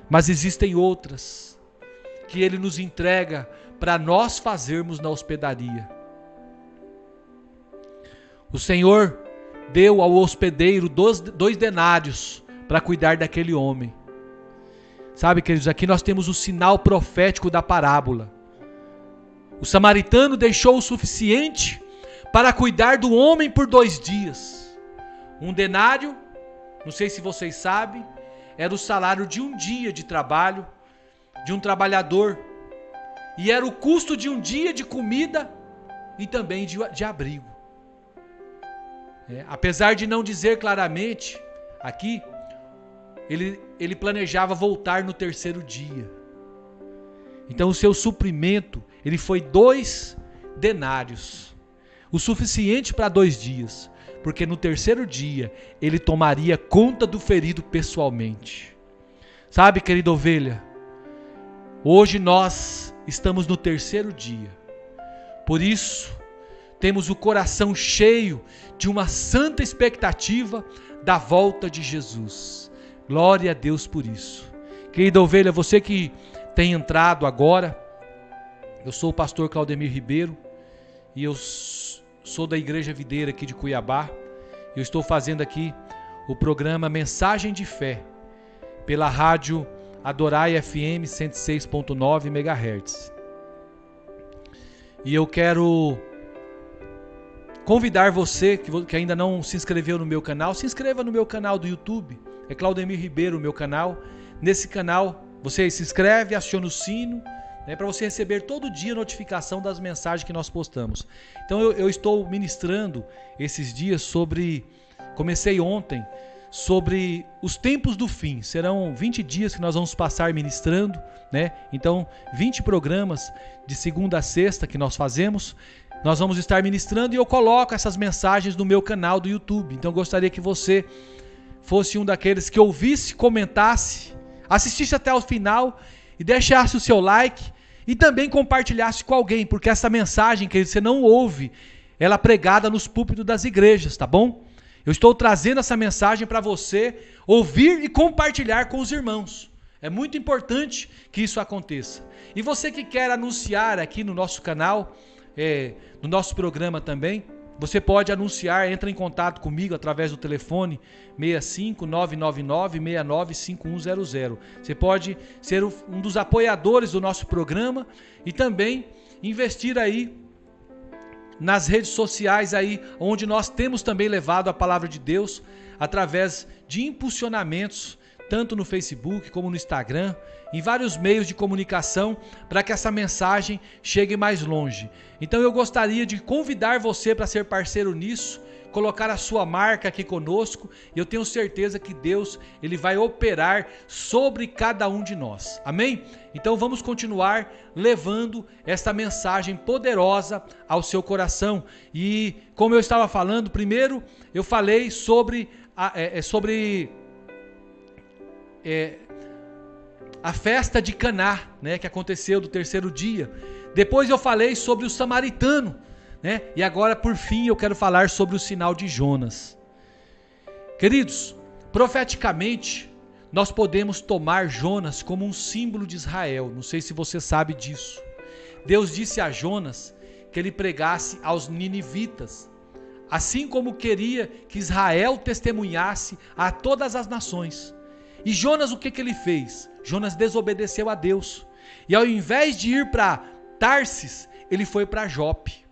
mas existem outras que ele nos entrega para nós fazermos na hospedaria. O Senhor deu ao hospedeiro 2 denários para cuidar daquele homem. Sabe, queridos, aqui nós temos o sinal profético da parábola. O samaritano deixou o suficiente para cuidar do homem por 2 dias. 1 denário, não sei se vocês sabem, era o salário de 1 dia de trabalho de um trabalhador. E era o custo de 1 dia de comida e também de abrigo. Apesar de não dizer claramente aqui, ele planejava voltar no terceiro dia. Então o seu suprimento, ele foi 2 denários, o suficiente para 2 dias, porque no terceiro dia ele tomaria conta do ferido pessoalmente. Sabe, querida ovelha, hoje nós estamos no terceiro dia, por isso temos o coração cheio de uma santa expectativa da volta de Jesus. Glória a Deus por isso. Querida ovelha, você que tem entrado agora, eu sou o pastor Claudemir Ribeiro e eu sou da Igreja Videira aqui de Cuiabá. Eu estou fazendo aqui o programa Mensagem de Fé pela rádio Adorai FM 106.9 MHz. E eu quero convidar você que ainda não se inscreveu no meu canal, se inscreva no meu canal do YouTube. É Claudemir Ribeiro o meu canal. Nesse canal você se inscreve, aciona o sino, para você receber todo dia notificação das mensagens que nós postamos. Então eu estou ministrando esses dias comecei ontem, sobre os tempos do fim. Serão 20 dias que nós vamos passar ministrando, Então 20 programas de segunda a sexta que nós fazemos. Nós vamos estar ministrando e eu coloco essas mensagens no meu canal do YouTube. Então eu gostaria que você fosse um daqueles que ouvisse, comentasse, assistisse até o final e deixasse o seu like e também compartilhasse com alguém, porque essa mensagem que você não ouve, ela é pregada nos púlpitos das igrejas, tá bom? Eu estou trazendo essa mensagem para você ouvir e compartilhar com os irmãos. É muito importante que isso aconteça. E você que quer anunciar aqui no nosso canal, no nosso programa também, você pode anunciar, entra em contato comigo através do telefone 65-999-695100. Você pode ser um dos apoiadores do nosso programa e também investir aí nas redes sociais aí, onde nós temos também levado a palavra de Deus através de impulsionamentos, tanto no Facebook como no Instagram, em vários meios de comunicação, para que essa mensagem chegue mais longe. Então eu gostaria de convidar você para ser parceiro nisso, colocar a sua marca aqui conosco, e eu tenho certeza que Deus ele vai operar sobre cada um de nós. Amém? Então vamos continuar levando esta mensagem poderosa ao seu coração. E como eu estava falando, primeiro eu falei sobre a festa de Caná, que aconteceu do terceiro dia. Depois eu falei sobre o samaritano, e agora por fim eu quero falar sobre o sinal de Jonas. Queridos, profeticamente nós podemos tomar Jonas como um símbolo de Israel. Não sei se você sabe disso. Deus disse a Jonas que ele pregasse aos ninivitas, assim como queria que Israel testemunhasse a todas as nações. E Jonas, o que ele fez? Jonas desobedeceu a Deus. E ao invés de ir para Tarsis, ele foi para Jope.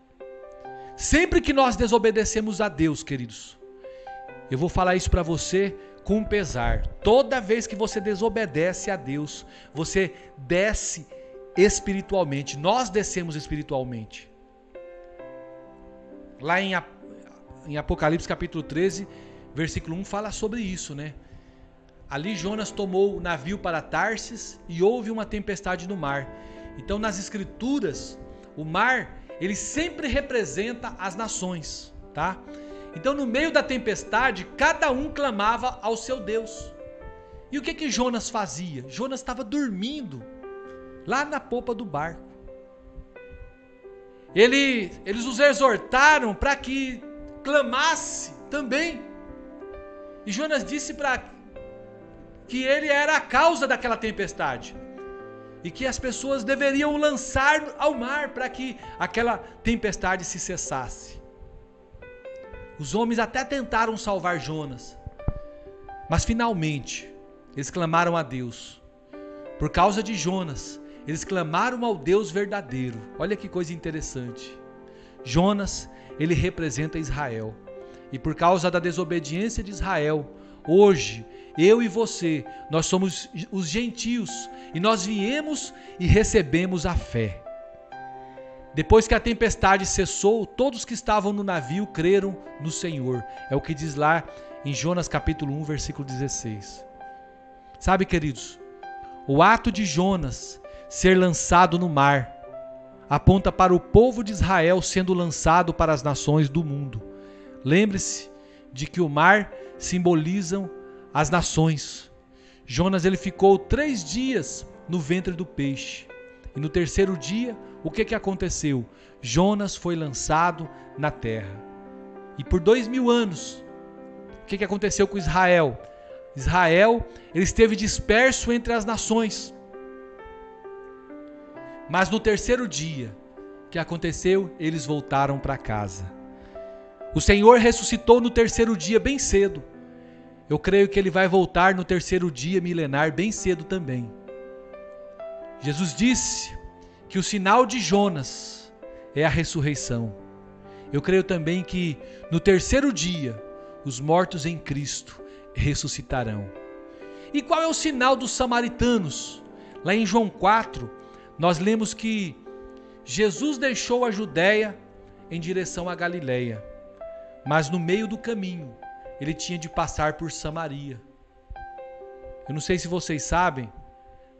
Sempre que nós desobedecemos a Deus, queridos, eu vou falar isso para você com pesar. Toda vez que você desobedece a Deus, você desce espiritualmente. Nós descemos espiritualmente. Lá em Apocalipse capítulo 13, versículo 1, fala sobre isso, Ali Jonas tomou o navio para Tarsis e houve uma tempestade no mar. Então nas escrituras, o mar, ele sempre representa as nações, tá? Então no meio da tempestade, cada um clamava ao seu Deus. E o que Jonas fazia? Jonas estava dormindo lá na popa do barco. Eles os exortaram para que clamasse também. E Jonas disse que ele era a causa daquela tempestade e que as pessoas deveriam lançar ao mar para que aquela tempestade se cessasse. Os homens até tentaram salvar Jonas, mas finalmente eles clamaram a Deus. Por causa de Jonas, eles clamaram ao Deus verdadeiro. Olha que coisa interessante. Jonas, ele representa Israel. E por causa da desobediência de Israel, hoje, eu e você, nós somos os gentios e nós viemos e recebemos a fé. Depois que a tempestade cessou, todos que estavam no navio creram no Senhor. É o que diz lá em Jonas capítulo 1, versículo 16. Sabe, queridos, o ato de Jonas ser lançado no mar aponta para o povo de Israel sendo lançado para as nações do mundo. Lembre-se de que o mar simbolizam as nações. Jonas ele ficou 3 dias no ventre do peixe. E no terceiro dia, o que aconteceu? Jonas foi lançado na terra. E por 2000 anos, o que aconteceu com Israel? Israel ele esteve disperso entre as nações. Mas no terceiro dia, o que aconteceu? Eles voltaram para casa. O Senhor ressuscitou no terceiro dia bem cedo. Eu creio que Ele vai voltar no terceiro dia milenar bem cedo também. Jesus disse que o sinal de Jonas é a ressurreição. Eu creio também que no terceiro dia, os mortos em Cristo ressuscitarão. E qual é o sinal dos samaritanos? Lá em João 4, nós lemos que Jesus deixou a Judéia em direção à Galileia, mas no meio do caminho ele tinha de passar por Samaria. Eu não sei se vocês sabem,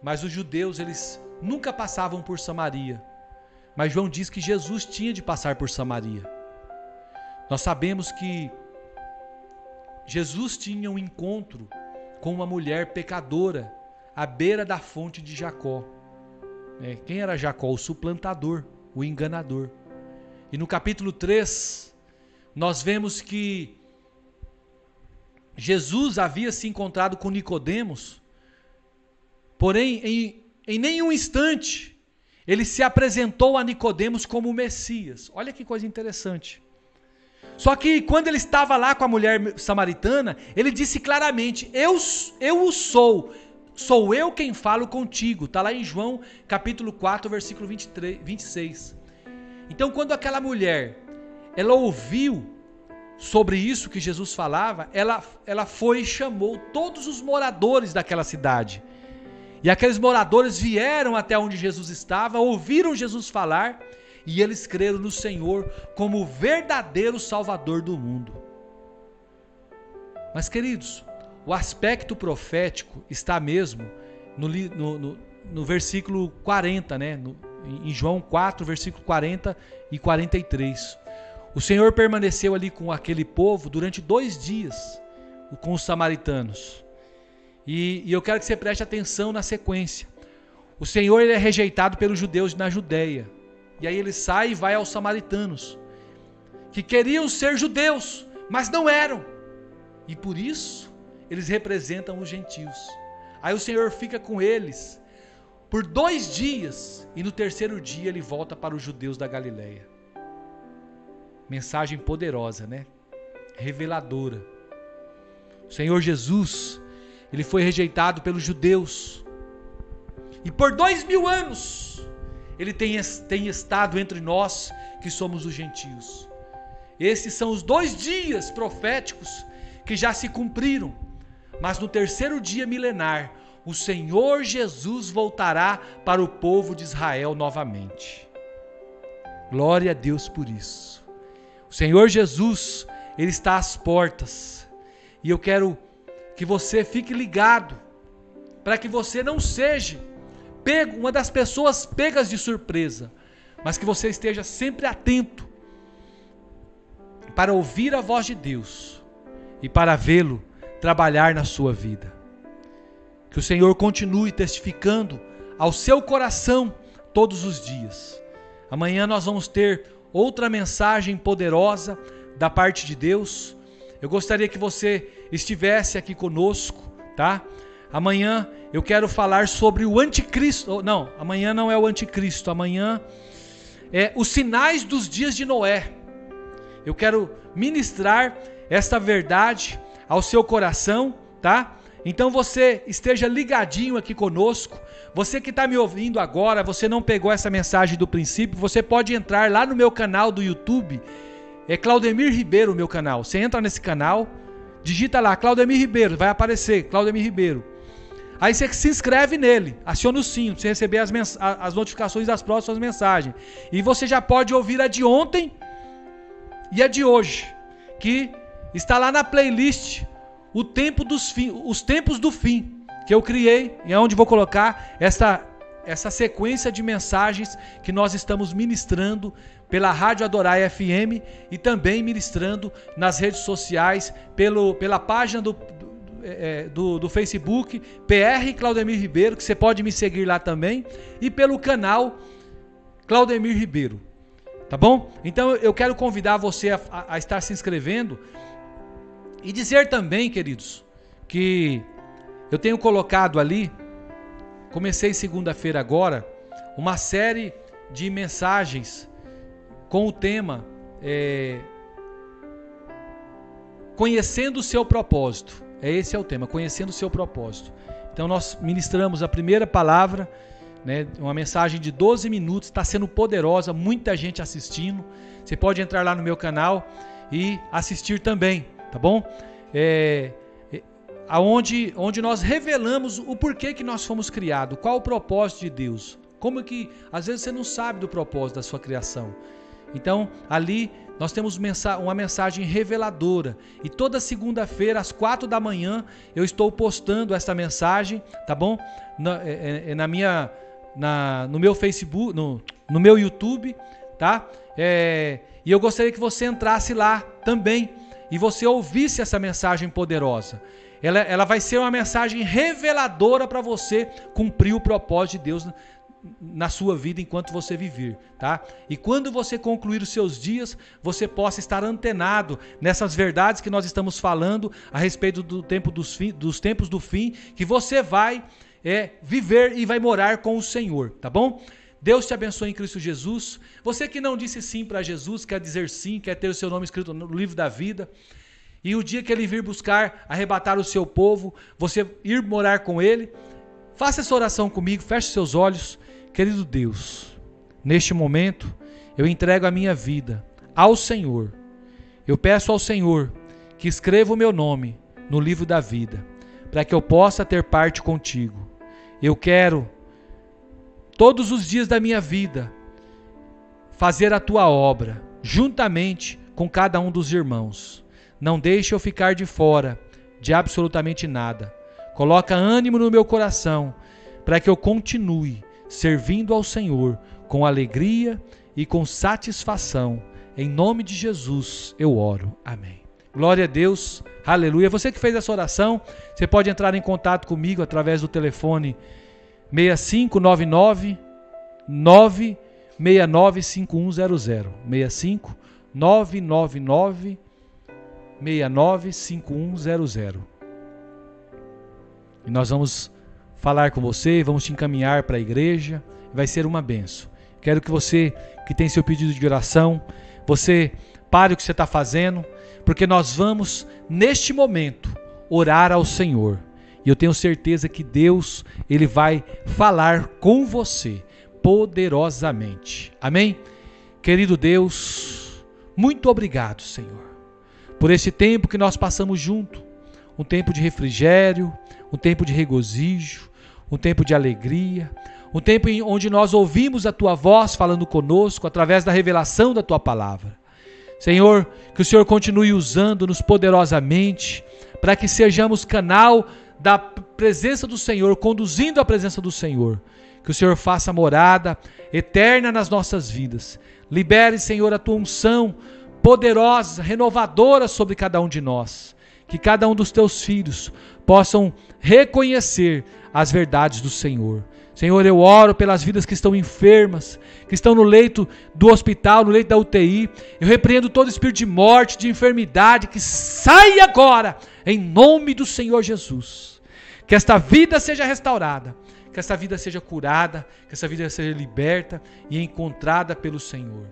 mas os judeus eles nunca passavam por Samaria. Mas João diz que Jesus tinha de passar por Samaria. Nós sabemos que Jesus tinha um encontro com uma mulher pecadora à beira da fonte de Jacó. Quem era Jacó? O suplantador, o enganador. E no capítulo 3, nós vemos que Jesus havia se encontrado com Nicodemos, porém, em nenhum instante, ele se apresentou a Nicodemos como o Messias. Olha que coisa interessante. Só que quando ele estava lá com a mulher samaritana, ele disse claramente, eu o sou eu quem falo contigo. Está lá em João capítulo 4, versículo 26. Então quando aquela mulher, ela ouviu sobre isso que Jesus falava, ela foi e chamou todos os moradores daquela cidade. E aqueles moradores vieram até onde Jesus estava, ouviram Jesus falar, e eles creram no Senhor como o verdadeiro Salvador do mundo. Mas, queridos, o aspecto profético está mesmo no versículo 40, em João 4, versículo 40 e 43. O Senhor permaneceu ali com aquele povo durante 2 dias, com os samaritanos. E eu quero que você preste atenção na sequência. O Senhor ele é rejeitado pelos judeus na Judéia. E aí ele sai e vai aos samaritanos, que queriam ser judeus, mas não eram. E por isso, eles representam os gentios. Aí o Senhor fica com eles por 2 dias, e no terceiro dia ele volta para os judeus da Galileia. Mensagem poderosa, reveladora. O Senhor Jesus, ele foi rejeitado pelos judeus. E por 2000 anos, ele tem estado entre nós, que somos os gentios. Esses são os 2 dias proféticos que já se cumpriram. Mas no terceiro dia milenar, o Senhor Jesus voltará para o povo de Israel novamente. Glória a Deus por isso. O Senhor Jesus, ele está às portas. E eu quero que você fique ligado, para que você não seja uma das pessoas pegas de surpresa, mas que você esteja sempre atento para ouvir a voz de Deus e para vê-lo trabalhar na sua vida. Que o Senhor continue testificando ao seu coração todos os dias. Amanhã nós vamos ter outra mensagem poderosa da parte de Deus. Eu gostaria que você estivesse aqui conosco, tá? Amanhã eu quero falar sobre o anticristo. Não, amanhã não é o anticristo. Amanhã é os sinais dos dias de Noé. Eu quero ministrar esta verdade ao seu coração, tá? Então você esteja ligadinho aqui conosco. Você que está me ouvindo agora, você não pegou essa mensagem do princípio, você pode entrar lá no meu canal do YouTube. É Claudemir Ribeiro o meu canal. Você entra nesse canal, digita lá, Claudemir Ribeiro, vai aparecer, Claudemir Ribeiro. Aí você se inscreve nele, aciona o sino para você receber as notificações das próximas mensagens. E você já pode ouvir a de ontem e a de hoje, que está lá na playlist os tempos do fim, que eu criei, e é onde vou colocar essa sequência de mensagens que nós estamos ministrando pela Rádio Adorai FM e também ministrando nas redes sociais, pela página do Facebook, PR Claudemir Ribeiro, que você pode me seguir lá também, e pelo canal Claudemir Ribeiro, tá bom? Então eu quero convidar você a estar se inscrevendo e dizer também, queridos, que eu tenho colocado ali, comecei segunda-feira agora, uma série de mensagens com o tema Conhecendo o seu propósito. Esse é o tema, conhecendo o seu propósito. Então nós ministramos a primeira palavra, né, uma mensagem de 12 minutos, está sendo poderosa, muita gente assistindo. Você pode entrar lá no meu canal e assistir também, tá bom? Onde nós revelamos o porquê que nós fomos criados, qual o propósito de Deus. Como que às vezes você não sabe do propósito da sua criação. Então ali nós temos uma mensagem reveladora, e toda segunda-feira às 4 da manhã eu estou postando essa mensagem, tá bom? No meu Facebook, no meu YouTube, tá? E eu gostaria que você entrasse lá também e você ouvisse essa mensagem poderosa. Ela vai ser uma mensagem reveladora para você cumprir o propósito de Deus na sua vida enquanto você viver, tá? E quando você concluir os seus dias, você possa estar antenado nessas verdades que nós estamos falando a respeito dos tempos do fim, que você vai viver e vai morar com o Senhor, tá bom? Deus te abençoe em Cristo Jesus. Você que não disse sim para Jesus, quer dizer sim, quer ter o seu nome escrito no livro da vida, e o dia que Ele vir buscar arrebatar o seu povo, você ir morar com Ele, faça essa oração comigo, feche seus olhos. Querido Deus, neste momento eu entrego a minha vida ao Senhor. Eu peço ao Senhor que escreva o meu nome no livro da vida, para que eu possa ter parte contigo. Eu quero, todos os dias da minha vida, fazer a tua obra, juntamente com cada um dos irmãos. Não deixe eu ficar de fora de absolutamente nada. Coloca ânimo no meu coração, para que eu continue servindo ao Senhor com alegria e com satisfação. Em nome de Jesus eu oro. Amém. Glória a Deus. Aleluia. Você que fez essa oração, você pode entrar em contato comigo através do telefone 6599 969 5100. 65 999 695100. E nós vamos falar com você, vamos te encaminhar para a igreja, vai ser uma bênção. Quero que você, que tem seu pedido de oração, você pare o que você está fazendo, porque nós vamos, neste momento, orar ao Senhor. E eu tenho certeza que Deus, Ele vai falar com você poderosamente. Amém? Querido Deus, muito obrigado, Senhor, por esse tempo que nós passamos junto, um tempo de refrigério, um tempo de regozijo, um tempo de alegria, um tempo onde nós ouvimos a Tua voz falando conosco através da revelação da Tua palavra. Senhor, que o Senhor continue usando-nos poderosamente para que sejamos canal da presença do Senhor, conduzindo a presença do Senhor. Que o Senhor faça morada eterna nas nossas vidas. Libere, Senhor, a Tua unção poderosa, renovadora sobre cada um de nós. Que cada um dos Teus filhos possam reconhecer as verdades do Senhor. Senhor, eu oro pelas vidas que estão enfermas, que estão no leito do hospital, no leito da UTI. Eu repreendo todo espírito de morte, de enfermidade, que saia agora, em nome do Senhor Jesus. Que esta vida seja restaurada, que esta vida seja curada, que esta vida seja liberta e encontrada pelo Senhor.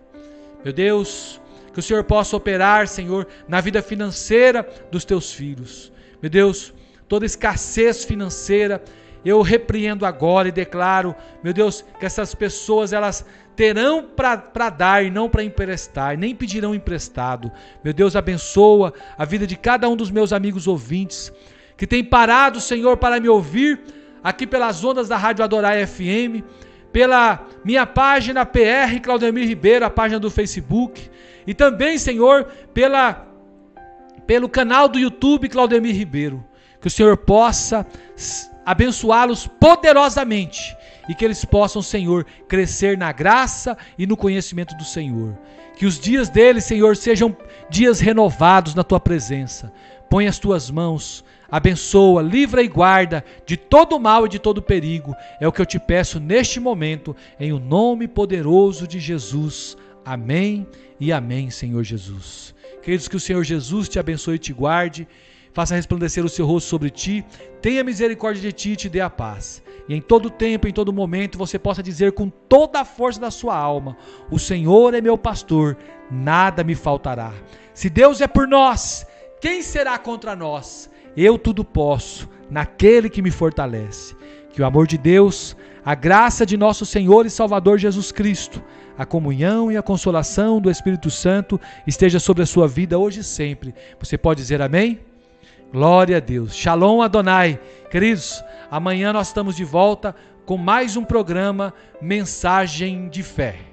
Meu Deus, que o Senhor possa operar, Senhor, na vida financeira dos Teus filhos. Meu Deus, toda escassez financeira, eu repreendo agora e declaro, meu Deus, que essas pessoas, elas terão para dar e não para emprestar, nem pedirão emprestado. Meu Deus, abençoa a vida de cada um dos meus amigos ouvintes, que tem parado, Senhor, para me ouvir aqui pelas ondas da Rádio Adorai FM, pela minha página PR Claudemir Ribeiro, a página do Facebook, e também, Senhor, pelo canal do YouTube Claudemir Ribeiro. Que o Senhor possa abençoá-los poderosamente e que eles possam, Senhor, crescer na graça e no conhecimento do Senhor. Que os dias deles, Senhor, sejam dias renovados na Tua presença. Põe as Tuas mãos, abençoa, livra e guarda de todo mal e de todo perigo. É o que eu te peço neste momento, em o nome poderoso de Jesus. Amém e amém, Senhor Jesus. Queridos, que o Senhor Jesus te abençoe e te guarde, faça resplandecer o seu rosto sobre ti, tenha misericórdia de ti e te dê a paz. E em todo tempo, em todo momento, você possa dizer com toda a força da sua alma: o Senhor é meu pastor, nada me faltará. Se Deus é por nós, quem será contra nós? Eu tudo posso, naquele que me fortalece. Que o amor de Deus, a graça de nosso Senhor e Salvador Jesus Cristo, a comunhão e a consolação do Espírito Santo esteja sobre a sua vida hoje e sempre. Você pode dizer amém? Glória a Deus. Shalom Adonai. Queridos, amanhã nós estamos de volta com mais um programa Mensagem de Fé.